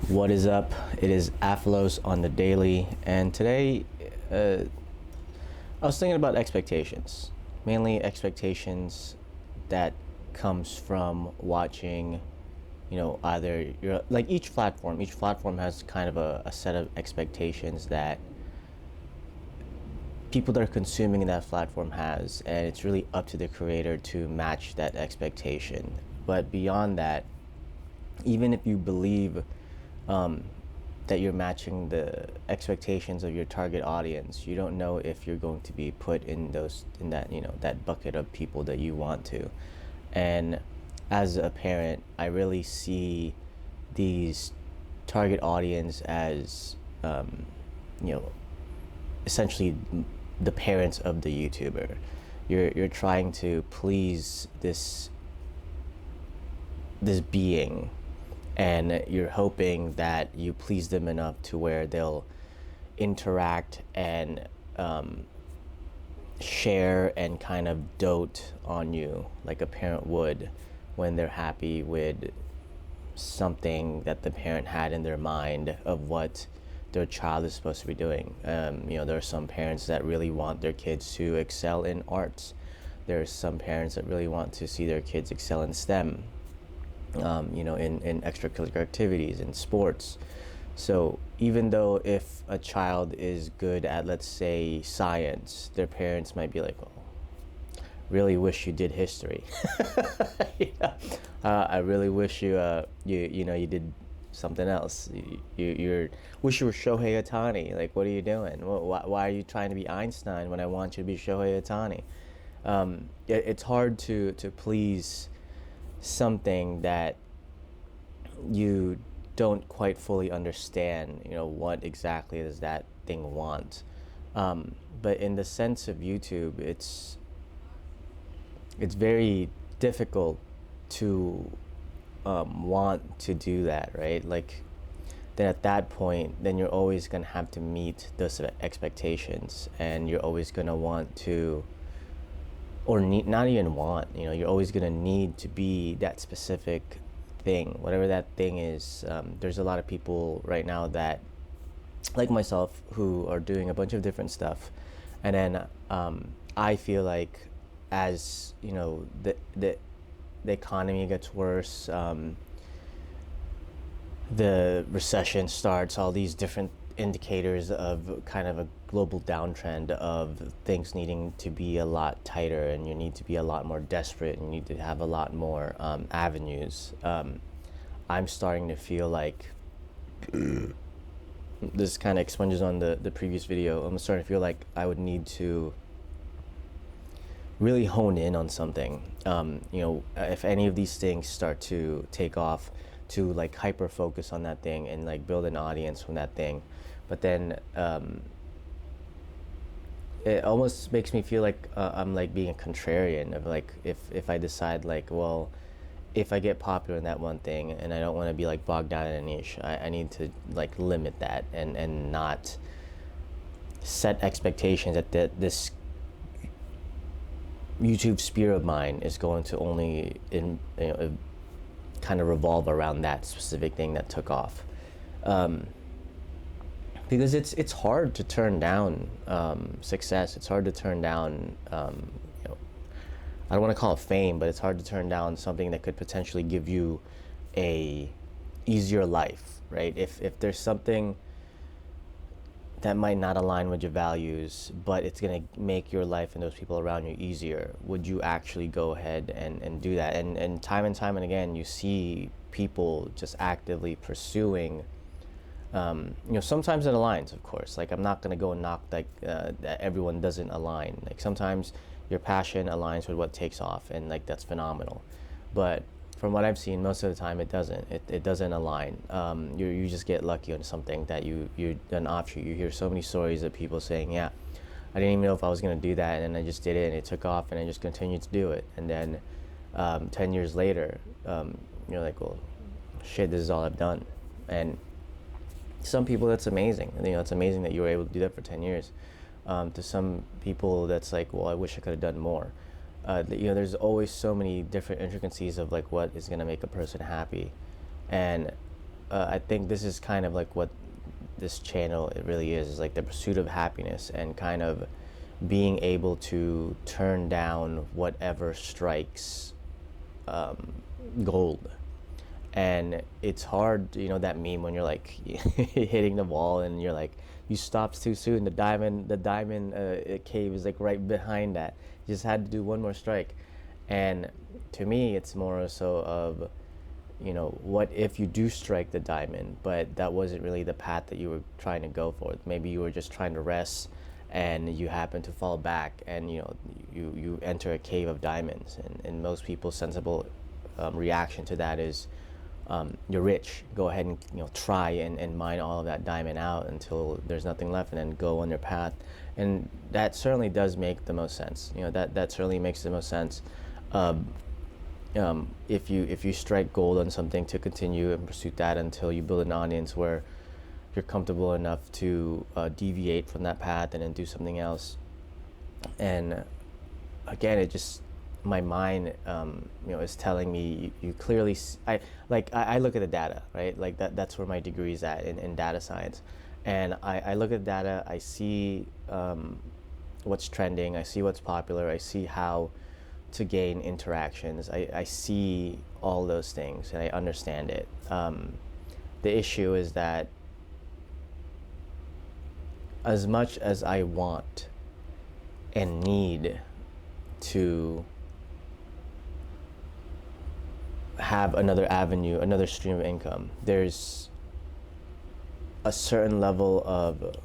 What is up? It is AFALOZ on the daily, and today I was thinking about expectations, mainly expectations that comes from watching, either your like each platform has kind of a set of expectations that people that are consuming that platform has, and it's really up to the creator to match that expectation. But beyond that, even if you believe that you're matching the expectations of your target audience, you don't know if you're going to be put in that that bucket of people that you want to. And as a parent, I really see these target audience as you know essentially the parents of the YouTuber. You're trying to please this being, and you're hoping that you please them enough to where they'll interact and share and kind of dote on you like a parent would when they're happy with something that the parent had in their mind of what their child is supposed to be doing. There are some parents that really want their kids to excel in arts. There's some parents that really want to see their kids excel in STEM, in extracurricular activities, in sports. So even though if a child is good at, let's say, science, their parents might be like, "Oh, really wish you did history." I really wish you did something else. You wish you were Shohei Ohtani. Like, what are you doing? Why are you trying to be Einstein when I want you to be Shohei Ohtani? It's hard to please something that you don't quite fully understand, what exactly does that thing want. But in the sense of YouTube, it's very difficult to want to do that, right? Like, then at that point, then you're always going to have to meet those expectations, and you're always going to want to, or need, not even want, you're always going to need to be that specific thing, whatever that thing is. There's a lot of people right now that, like myself, who are doing a bunch of different stuff, and then I feel like as the economy gets worse, the recession starts, all these different indicators of kind of a global downtrend of things needing to be a lot tighter, and you need to be a lot more desperate, and you need to have a lot more avenues. I'm starting to feel like this kind of expunges on the previous video. I'm starting to feel like I would need to really hone in on something. If any of these things start to take off, to like hyper focus on that thing and like build an audience from that thing. But then it almost makes me feel like I'm like being a contrarian of like, if I decide like, well, if I get popular in that one thing and I don't want to be like bogged down in a niche, I need to like limit that and not set expectations that this YouTube sphere of mine is going to only kind of revolve around that specific thing that took off. Because it's hard to turn down success. It's hard to turn down I don't want to call it fame, but it's hard to turn down something that could potentially give you a easier life, right? If there's something that might not align with your values, but it's going to make your life and those people around you easier, would you actually go ahead and do that? And time and again, you see people just actively pursuing, sometimes it aligns, of course. Like, I'm not going to go and knock like that everyone doesn't align. Like, sometimes your passion aligns with what takes off, and like that's phenomenal. But from what I've seen, most of the time it doesn't. It doesn't align. You just get lucky on something that you're an offshoot. You hear so many stories of people saying, "Yeah, I didn't even know if I was going to do that, and I just did it, and it took off, and I just continued to do it." And then 10 years later, you're like, "Well, shit, this is all I've done." And some people, that's amazing. It's amazing that you were able to do that for 10 years. To some people, that's like, well, I wish I could have done more. There's always so many different intricacies of like what is going to make a person happy, and I think this is kind of like what this channel it really is like the pursuit of happiness and kind of being able to turn down whatever strikes gold. And it's hard, that meme when you're like hitting the wall and you're like you stopped too soon. The diamond cave is like right behind that. You just had to do one more strike. And to me, it's more so of, what if you do strike the diamond, but that wasn't really the path that you were trying to go for? Maybe you were just trying to rest, and you happen to fall back, and you enter a cave of diamonds. And most people's sensible reaction to that is, you're rich. Go ahead and try and mine all of that diamond out until there's nothing left, and then go on your path. And that certainly does make the most sense. That certainly makes the most sense. If you strike gold on something, to continue and pursue that until you build an audience where you're comfortable enough to deviate from that path and then do something else. And again, it just, my mind is telling me you clearly I look at the data, right? Like that's where my degree is at, in data science. And I look at data, I see what's trending, I see what's popular, I see how to gain interactions, I see all those things, and I understand it. The issue is that as much as I want and need to have another avenue, another stream of income, there's a certain level of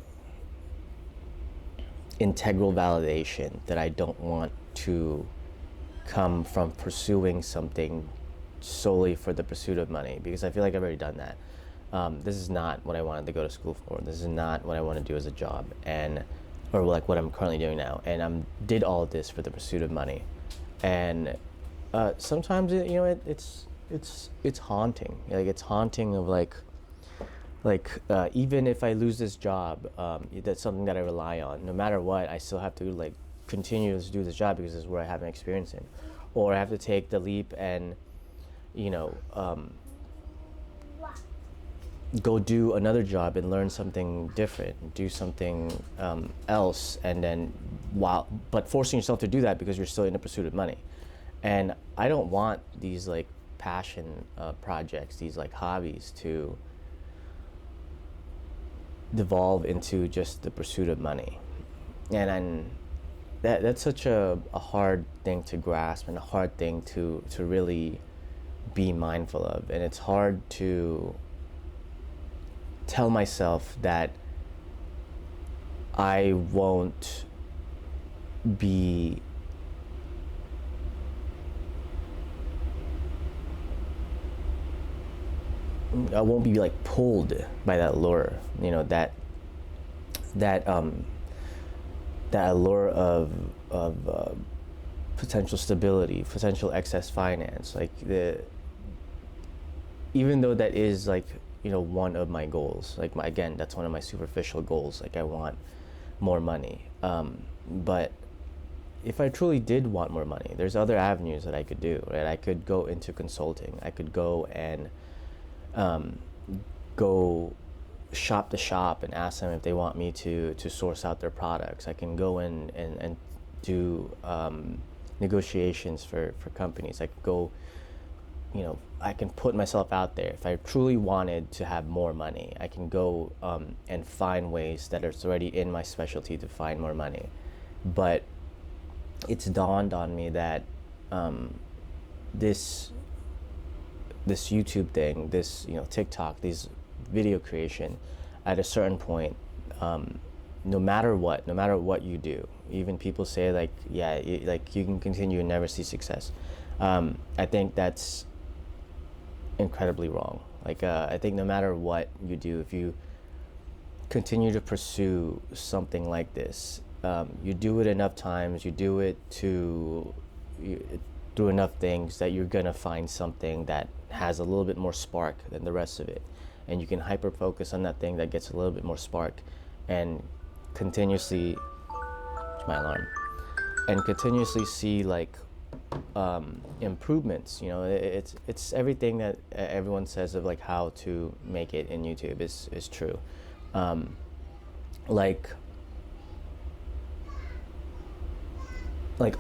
integral validation that I don't want to come from pursuing something solely for the pursuit of money, because I feel like I've already done that. This is not what I wanted to go to school for. This is not what I want to do as a job, or like what I'm currently doing now. And I did all of this for the pursuit of money. And sometimes it's haunting. Like it's haunting of like even if I lose this job, that's something that I rely on. No matter what, I still have to like continue to do this job because this is where I have an experience in. Or I have to take the leap and go do another job and learn something different, do something else, and then but forcing yourself to do that because you're still in the pursuit of money. And I don't want these like passion projects, these like hobbies, to devolve into just the pursuit of money. And that's such a hard thing to grasp, and a hard thing to really be mindful of. And it's hard to tell myself that I won't be like pulled by that lure, that allure of potential stability, potential excess finance. Like even though that is like one of my goals, like again, that's one of my superficial goals. Like I want more money, but if I truly did want more money, there's other avenues that I could do, right? I could go into consulting. I could go and go shop to shop and ask them if they want me to source out their products. I can go in and do negotiations for companies. I could go, I can put myself out there. If I truly wanted to have more money, I can go and find ways that are already in my specialty to find more money. But it's dawned on me that this YouTube thing, this TikTok, these video creation, at a certain point, no matter what you do, even people say like, yeah, like you can continue and never see success. I think that's incredibly wrong. Like I think no matter what you do, if you continue to pursue something like this, you do it enough times, you do it through enough things, that you're gonna find something that has a little bit more spark than the rest of it, and you can hyper focus on that thing that gets a little bit more spark, and continuously, it's my alarm, and continuously see like improvements. You know, it's everything that everyone says of like how to make it in YouTube is true. Like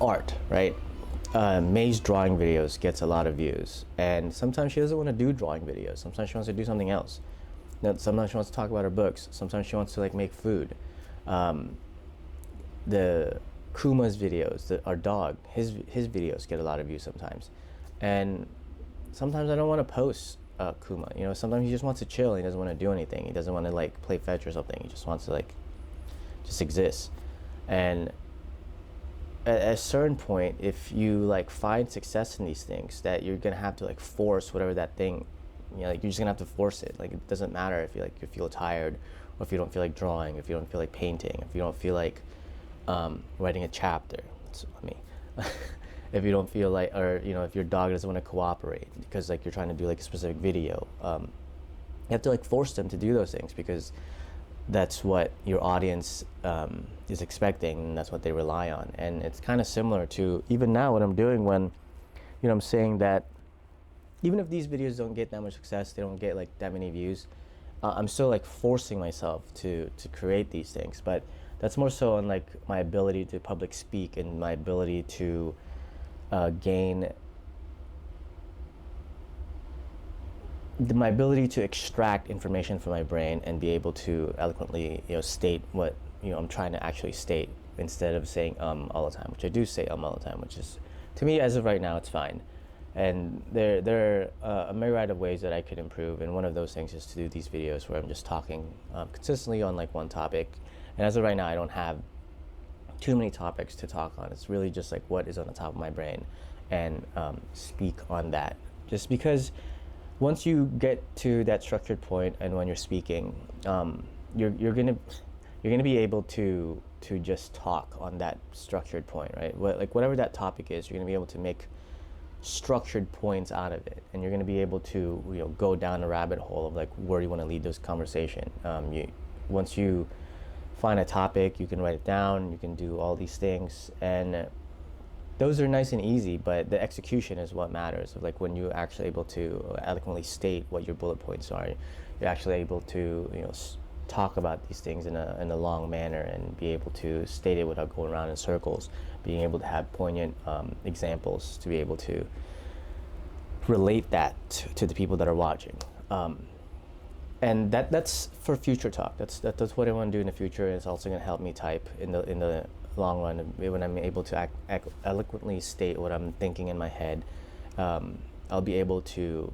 art, right? May's drawing videos gets a lot of views, and sometimes she doesn't want to do drawing videos. Sometimes she wants to do something else. Now, sometimes she wants to talk about her books. Sometimes she wants to like make food. The Kuma's videos, our dog, his videos get a lot of views sometimes, and sometimes I don't want to post Kuma. You know, sometimes he just wants to chill. He doesn't want to do anything. He doesn't want to like play fetch or something. He just wants to like just exist. And at a certain point, if you like find success in these things, that you're gonna have to like force whatever that thing, you know, like you're just gonna have to force it. Like it doesn't matter if you feel tired, or if you don't feel like drawing, if you don't feel like painting, if you don't feel like writing a chapter. That's me. If you don't feel like, or you know, if your dog doesn't want to cooperate because like you're trying to do like a specific video, you have to like force them to do those things, because that's what your audience is expecting, and that's what they rely on. And it's kind of similar to even now what I'm doing when, you know, I'm saying that even if these videos don't get that much success, they don't get like that many views, I'm still like forcing myself to create these things. But that's more so on like my ability to public speak and my ability to gain my ability to extract information from my brain and be able to eloquently, you know, state what, you know, I'm trying to actually state, instead of saying all the time, which I do say all the time, which is, to me, as of right now, it's fine. And there are a myriad of ways that I could improve, and one of those things is to do these videos where I'm just talking consistently on like one topic. And as of right now, I don't have too many topics to talk on. It's really just like what is on the top of my brain, and speak on that. Just because once you get to that structured point, and when you're speaking, you're gonna be able to just talk on that structured point, right? Like whatever that topic is, you're gonna be able to make structured points out of it, and you're gonna be able to, you know, go down a rabbit hole of like where you want to lead this conversation. Once you find a topic, you can write it down, you can do all these things, and those are nice and easy, but the execution is what matters. Like when you're actually able to eloquently state what your bullet points are, you're actually able to, you know, talk about these things in a long manner, and be able to state it without going around in circles, being able to have poignant examples to be able to relate that to the people that are watching. And that's for future talk. That's what I want to do in the future, and it's also going to help me type in the long run. When I'm able to eloquently state what I'm thinking in my head, I'll be able to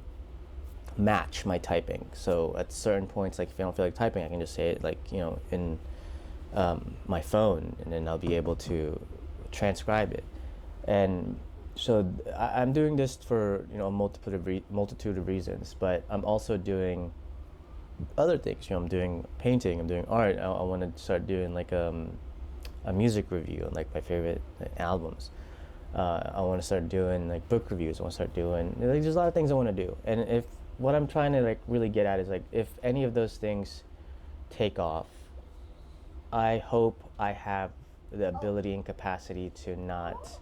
match my typing. So at certain points, like if I don't feel like typing, I can just say it like, you know, in my phone, and then I'll be able to transcribe it. And so I'm doing this for, you know, a multitude of reasons, but I'm also doing other things. You know, I'm doing painting, I'm doing art. I want to start doing like a music review on like my favorite albums. I want to start doing like book reviews. I want to start doing, like, there's a lot of things I want to do. And if what I'm trying to like really get at is like, if any of those things take off, I hope I have the ability and capacity to not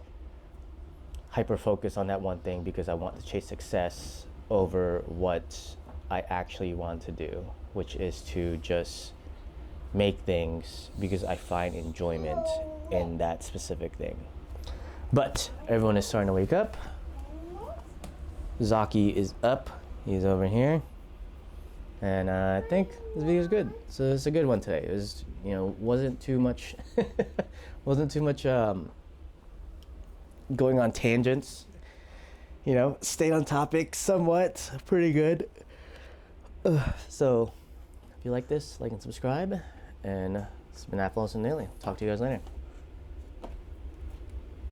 hyper focus on that one thing because I want to chase success over what I actually want to do, which is to just make things because I find enjoyment in that specific thing. But everyone is starting to wake up. Zaki is up. He's over here. And I think this video is good. So it's a good one today. It was, you know, wasn't too much going on tangents. You know, stayed on topic somewhat. Pretty good. So if you like this, like and subscribe. And it's been AFALOZ and Neely. Talk to you guys later.